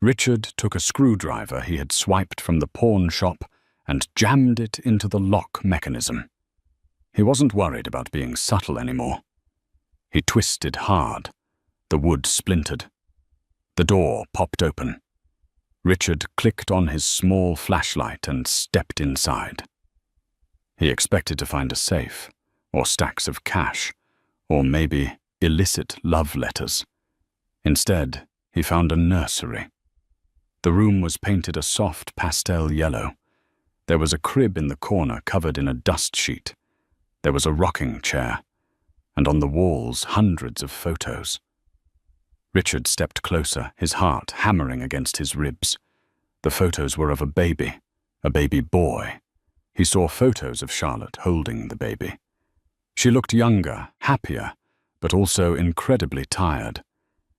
Richard took a screwdriver he had swiped from the pawn shop and jammed it into the lock mechanism. He wasn't worried about being subtle anymore. He twisted hard. The wood splintered. The door popped open. Richard clicked on his small flashlight and stepped inside. He expected to find a safe, or stacks of cash, or maybe illicit love letters. Instead, he found a nursery. The room was painted a soft pastel yellow. There was a crib in the corner covered in a dust sheet. There was a rocking chair, and on the walls hundreds of photos. Richard stepped closer, his heart hammering against his ribs. The photos were of a baby boy. He saw photos of Charlotte holding the baby. She looked younger, happier, but also incredibly tired.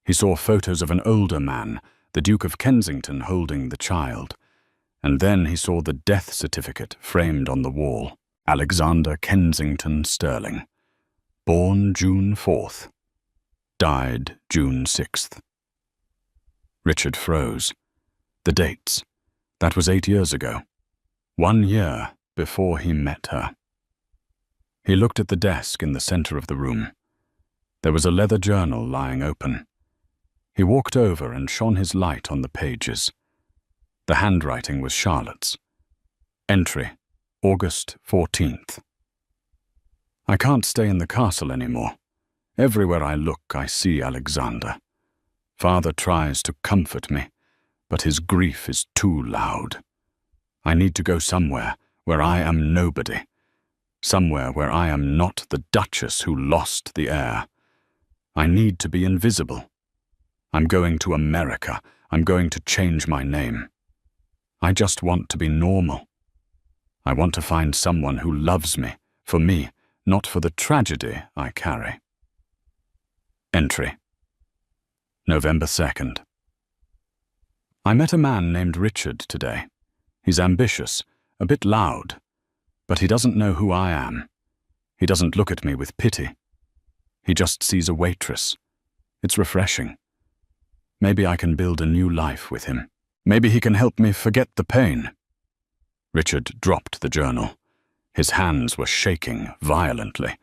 He saw photos of an older man, the Duke of Kensington, holding the child. And then he saw the death certificate framed on the wall. Alexander Kensington Sterling. Born June 4th. Died June 6th. Richard froze. The dates. That was 8 years ago. 1 year before he met her. He looked at the desk in the center of the room. There was a leather journal lying open. He walked over and shone his light on the pages. The handwriting was Charlotte's. Entry, August 14th. I can't stay in the castle anymore. Everywhere I look, I see Alexander. Father tries to comfort me, but his grief is too loud. I need to go somewhere where I am nobody. Somewhere where I am not the Duchess who lost the heir. I need to be invisible. I'm going to America. I'm going to change my name. I just want to be normal. I want to find someone who loves me, for me, not for the tragedy I carry. Entry. November 2nd. I met a man named Richard today. He's ambitious, a bit loud, but he doesn't know who I am. He doesn't look at me with pity. He just sees a waitress. It's refreshing. Maybe I can build a new life with him. Maybe he can help me forget the pain. Richard dropped the journal. His hands were shaking violently.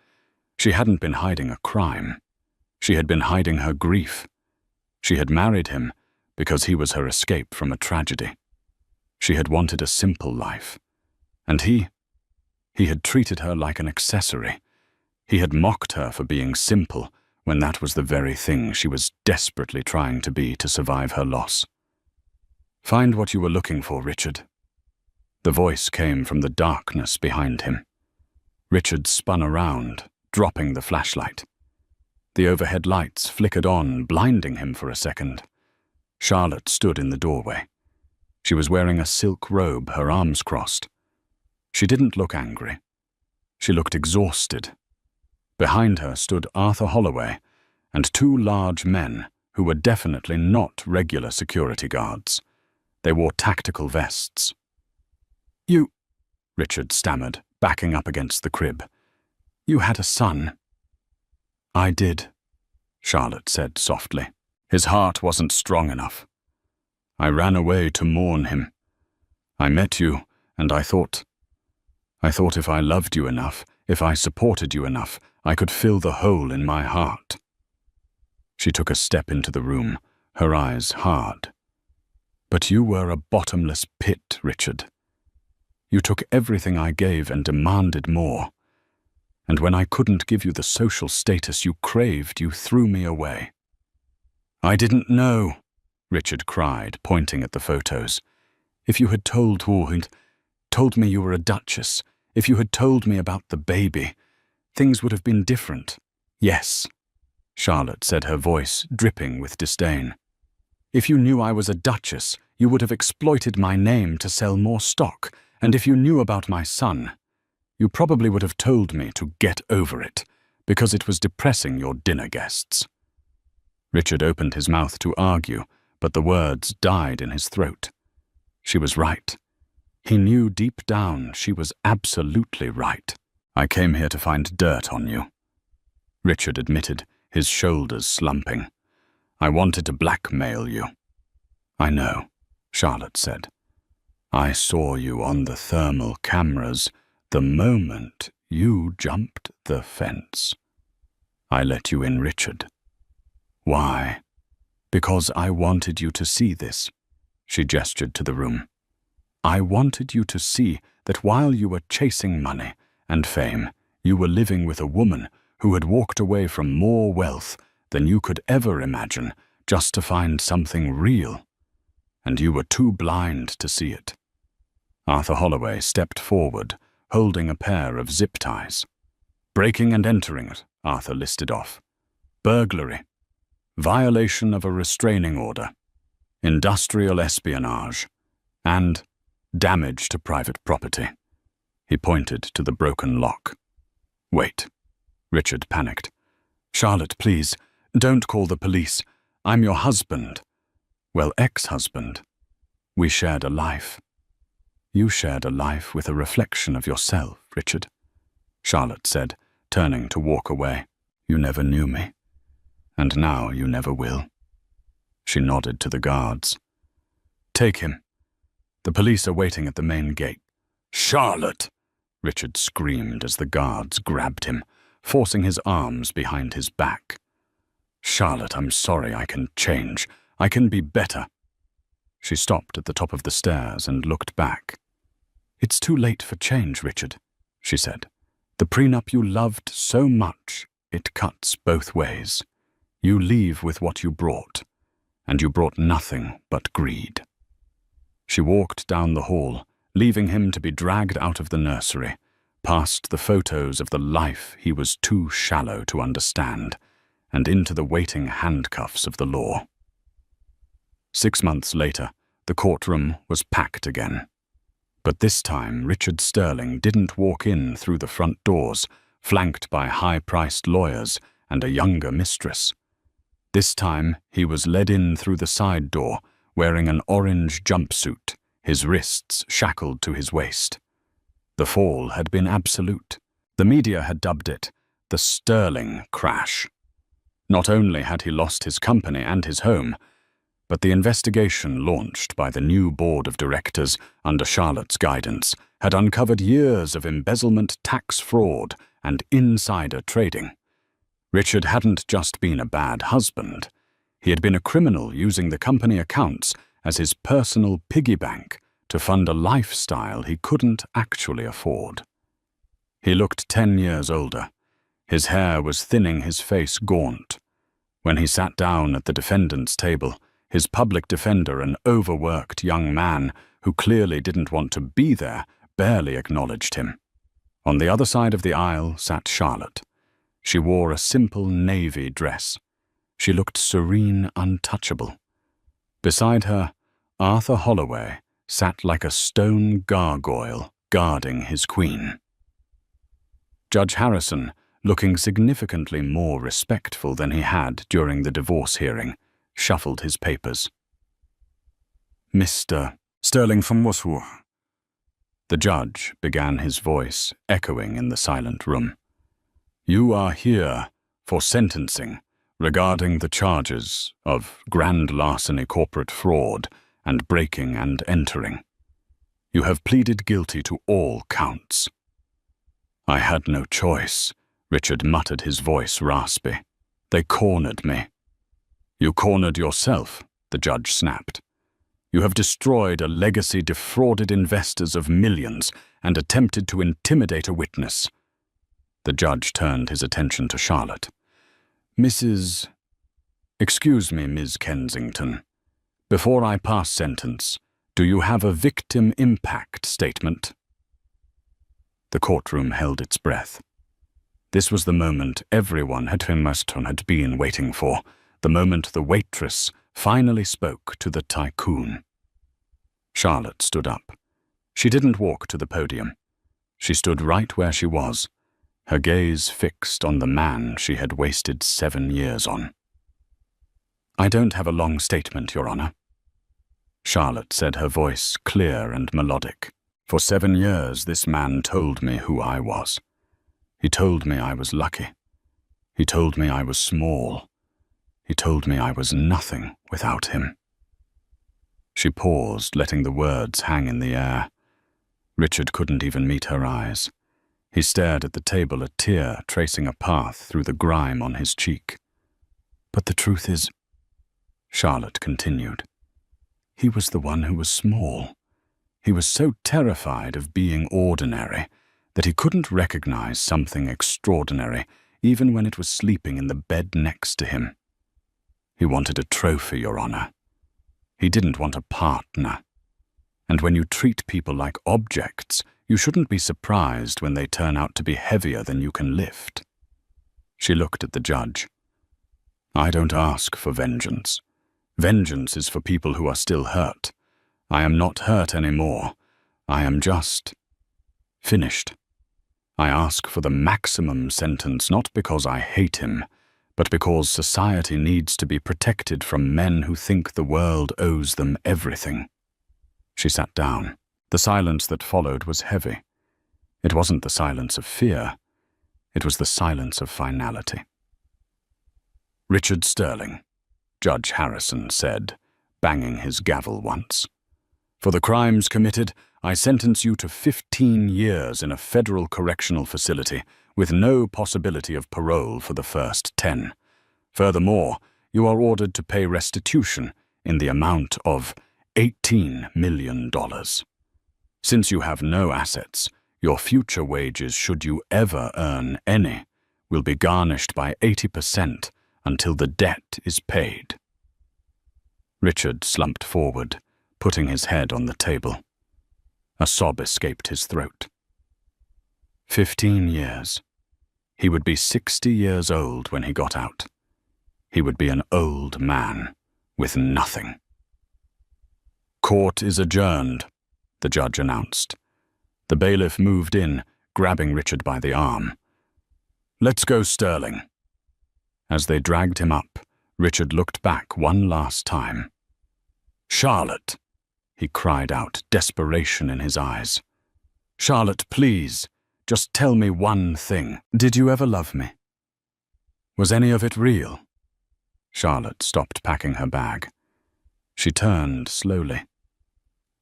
She hadn't been hiding a crime. She had been hiding her grief. She had married him because he was her escape from a tragedy. She had wanted a simple life. And he had treated her like an accessory. He had mocked her for being simple when that was the very thing she was desperately trying to be to survive her loss. Find what you were looking for, Richard. The voice came from the darkness behind him. Richard spun around, dropping the flashlight. The overhead lights flickered on, blinding him for a second. Charlotte stood in the doorway. She was wearing a silk robe, her arms crossed. She didn't look angry. She looked exhausted. Behind her stood Arthur Holloway and 2 large men who were definitely not regular security guards. They wore tactical vests. "You," Richard stammered, backing up against the crib. "You had a son." "I did," Charlotte said softly. "His heart wasn't strong enough. I ran away to mourn him. I met you, and I thought if I loved you enough, if I supported you enough, I could fill the hole in my heart." She took a step into the room, her eyes hard. "But you were a bottomless pit, Richard. You took everything I gave and demanded more. And when I couldn't give you the social status you craved, you threw me away." "I didn't know," Richard cried, pointing at the photos. "If you had told me you were a duchess, if you had told me about the baby, things would have been different." "Yes," Charlotte said, her voice dripping with disdain. "If you knew I was a duchess, you would have exploited my name to sell more stock, and if you knew about my son, you probably would have told me to get over it, because it was depressing your dinner guests." Richard opened his mouth to argue, but the words died in his throat. She was right. He knew deep down she was absolutely right. "I came here to find dirt on you," Richard admitted, his shoulders slumping. "I wanted to blackmail you." "I know," Charlotte said. "I saw you on the thermal cameras the moment you jumped the fence. I let you in, Richard." "Why?" "Because I wanted you to see this." She gestured to the room. "I wanted you to see that while you were chasing money and fame, you were living with a woman who had walked away from more wealth than you could ever imagine just to find something real. And you were too blind to see it." Arthur Holloway stepped forward, holding a pair of zip ties. "Breaking and entering it," Arthur listed off. "Burglary. Violation of a restraining order. Industrial espionage. And damage to private property." He pointed to the broken lock. "Wait." Richard panicked. "Charlotte, please, don't call the police. I'm your husband. Well, ex-husband. We shared a life." "You shared a life with a reflection of yourself, Richard," Charlotte said, turning to walk away. "You never knew me, and now you never will." She nodded to the guards. "Take him. The police are waiting at the main gate." "Charlotte!" Richard screamed as the guards grabbed him, forcing his arms behind his back. "Charlotte, I'm sorry. I can change. I can be better." She stopped at the top of the stairs and looked back. "It's too late for change, Richard," she said. "The prenup you loved so much, it cuts both ways. You leave with what you brought, and you brought nothing but greed." She walked down the hall, leaving him to be dragged out of the nursery, past the photos of the life he was too shallow to understand, and into the waiting handcuffs of the law. 6 months later, the courtroom was packed again. But this time, Richard Sterling didn't walk in through the front doors, flanked by high-priced lawyers and a younger mistress. This time, he was led in through the side door, wearing an orange jumpsuit, his wrists shackled to his waist. The fall had been absolute. The media had dubbed it the Sterling crash. Not only had he lost his company and his home, but the investigation launched by the new board of directors under Charlotte's guidance had uncovered years of embezzlement, tax fraud, and insider trading. Richard hadn't just been a bad husband. He had been a criminal using the company accounts as his personal piggy bank to fund a lifestyle he couldn't actually afford. He looked 10 years older. His hair was thinning, his face gaunt. When he sat down at the defendant's table, his public defender, an overworked young man who clearly didn't want to be there, barely acknowledged him. On the other side of the aisle sat Charlotte. She wore a simple navy dress. She looked serene, untouchable. Beside her, Arthur Holloway sat like a stone gargoyle guarding his queen. Judge Harrison, looking significantly more respectful than he had during the divorce hearing, shuffled his papers. "Mr. Sterling from Washoe." The judge began, his voice echoing in the silent room. "You are here for sentencing regarding the charges of grand larceny, corporate fraud, and breaking and entering. You have pleaded guilty to all counts." "I had no choice," Richard muttered, his voice raspy. "They cornered me." You cornered yourself, the judge snapped. You have destroyed a legacy, defrauded investors of millions, and attempted to intimidate a witness. The judge turned his attention to Charlotte. Excuse me, Ms. Kensington. Before I pass sentence, do you have a victim impact statement? The courtroom held its breath. This was the moment everyone had been waiting for, the moment the waitress finally spoke to the tycoon. Charlotte stood up. She didn't walk to the podium. She stood right where she was, her gaze fixed on the man she had wasted 7 years on. I don't have a long statement, Your Honor. Charlotte said, her voice clear and melodic. For 7 years, this man told me who I was. He told me I was lucky. He told me I was small. He told me I was nothing without him. She paused, letting the words hang in the air. Richard couldn't even meet her eyes. He stared at the table, a tear tracing a path through the grime on his cheek. But the truth is, Charlotte continued, he was the one who was small. He was so terrified of being ordinary that he couldn't recognize something extraordinary, even when it was sleeping in the bed next to him. He wanted a trophy, Your Honor. He didn't want a partner. And when you treat people like objects, you shouldn't be surprised when they turn out to be heavier than you can lift. She looked at the judge. I don't ask for vengeance. Vengeance is for people who are still hurt. I am not hurt anymore. I am just finished. I ask for the maximum sentence not because I hate him, but because society needs to be protected from men who think the world owes them everything. She sat down. The silence that followed was heavy. It wasn't the silence of fear. It was the silence of finality. Richard Sterling, Judge Harrison said, banging his gavel once. For the crimes committed, I sentence you to 15 years in a federal correctional facility with no possibility of parole for the first 10. Furthermore, you are ordered to pay restitution in the amount of $18 million. Since you have no assets, your future wages, should you ever earn any, will be garnished by 80% until the debt is paid. Richard slumped forward, putting his head on the table. A sob escaped his throat. 15 years. He would be 60 years old when he got out. He would be an old man with nothing. Court is adjourned, the judge announced. The bailiff moved in, grabbing Richard by the arm. Let's go, Sterling. As they dragged him up, Richard looked back one last time. Charlotte, he cried out, desperation in his eyes. Charlotte, please, just tell me one thing. Did you ever love me? Was any of it real? Charlotte stopped packing her bag. She turned slowly.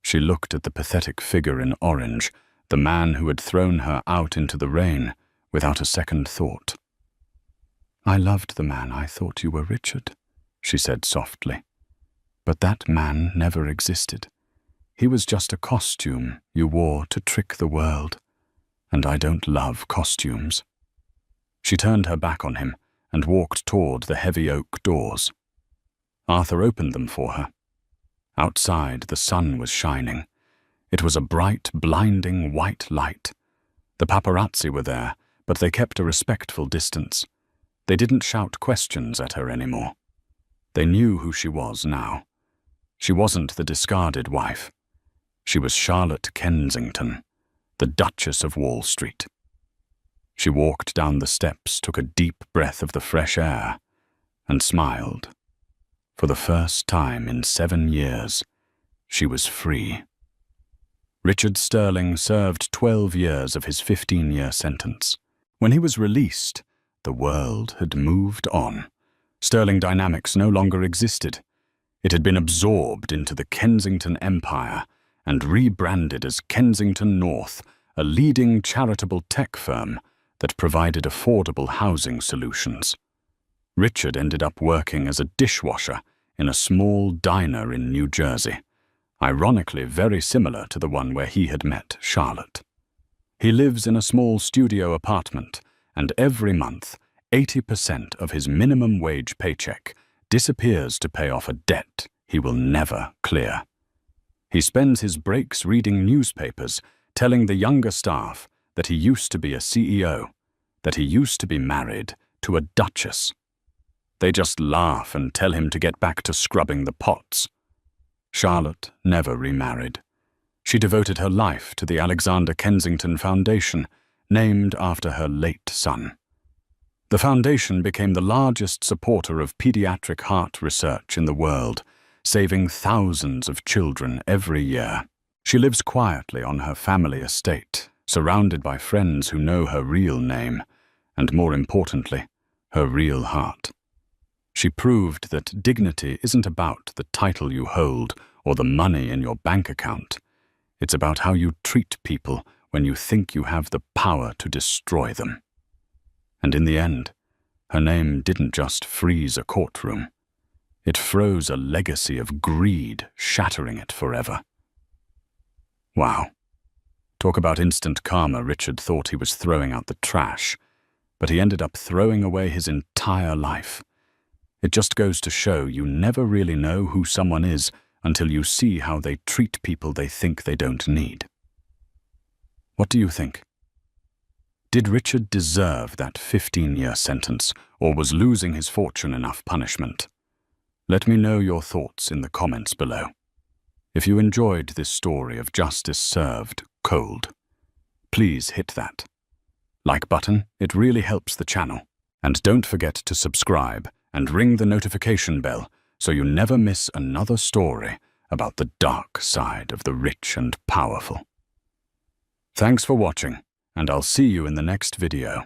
She looked at the pathetic figure in orange, the man who had thrown her out into the rain, without a second thought. I loved the man I thought you were, Richard, she said softly. But that man never existed. He was just a costume you wore to trick the world, and I don't love costumes. She turned her back on him and walked toward the heavy oak doors. Arthur opened them for her. Outside, the sun was shining. It was a bright, blinding white light. The paparazzi were there, but they kept a respectful distance. They didn't shout questions at her anymore. They knew who she was now. She wasn't the discarded wife. She was Charlotte Kensington, the Duchess of Wall Street. She walked down the steps, took a deep breath of the fresh air, and smiled. For the first time in 7 years, she was free. Richard Sterling served 12 years of his 15-year sentence. When he was released, the world had moved on. Sterling Dynamics no longer existed. It had been absorbed into the Kensington Empire and rebranded as Kensington North, a leading charitable tech firm that provided affordable housing solutions. Richard ended up working as a dishwasher in a small diner in New Jersey, ironically very similar to the one where he had met Charlotte. He lives in a small studio apartment, and every month, 80% of his minimum wage paycheck disappears to pay off a debt he will never clear. He spends his breaks reading newspapers, telling the younger staff that he used to be a CEO, that he used to be married to a duchess. They just laugh and tell him to get back to scrubbing the pots. Charlotte never remarried. She devoted her life to the Alexander Kensington Foundation, named after her late son. The foundation became the largest supporter of pediatric heart research in the world, saving thousands of children every year. She lives quietly on her family estate, surrounded by friends who know her real name, and more importantly, her real heart. She proved that dignity isn't about the title you hold or the money in your bank account. It's about how you treat people when you think you have the power to destroy them. And in the end, her name didn't just freeze a courtroom. It froze a legacy of greed, shattering it forever. Wow. Talk about instant karma. Richard thought he was throwing out the trash, but he ended up throwing away his entire life. It just goes to show you never really know who someone is until you see how they treat people they think they don't need. What do you think? Did Richard deserve that 15-year sentence, or was losing his fortune enough punishment? Let me know your thoughts in the comments below. If you enjoyed this story of justice served cold, please hit that like button. It really helps the channel. And don't forget to subscribe and ring the notification bell so you never miss another story about the dark side of the rich and powerful. Thanks for watching, and I'll see you in the next video.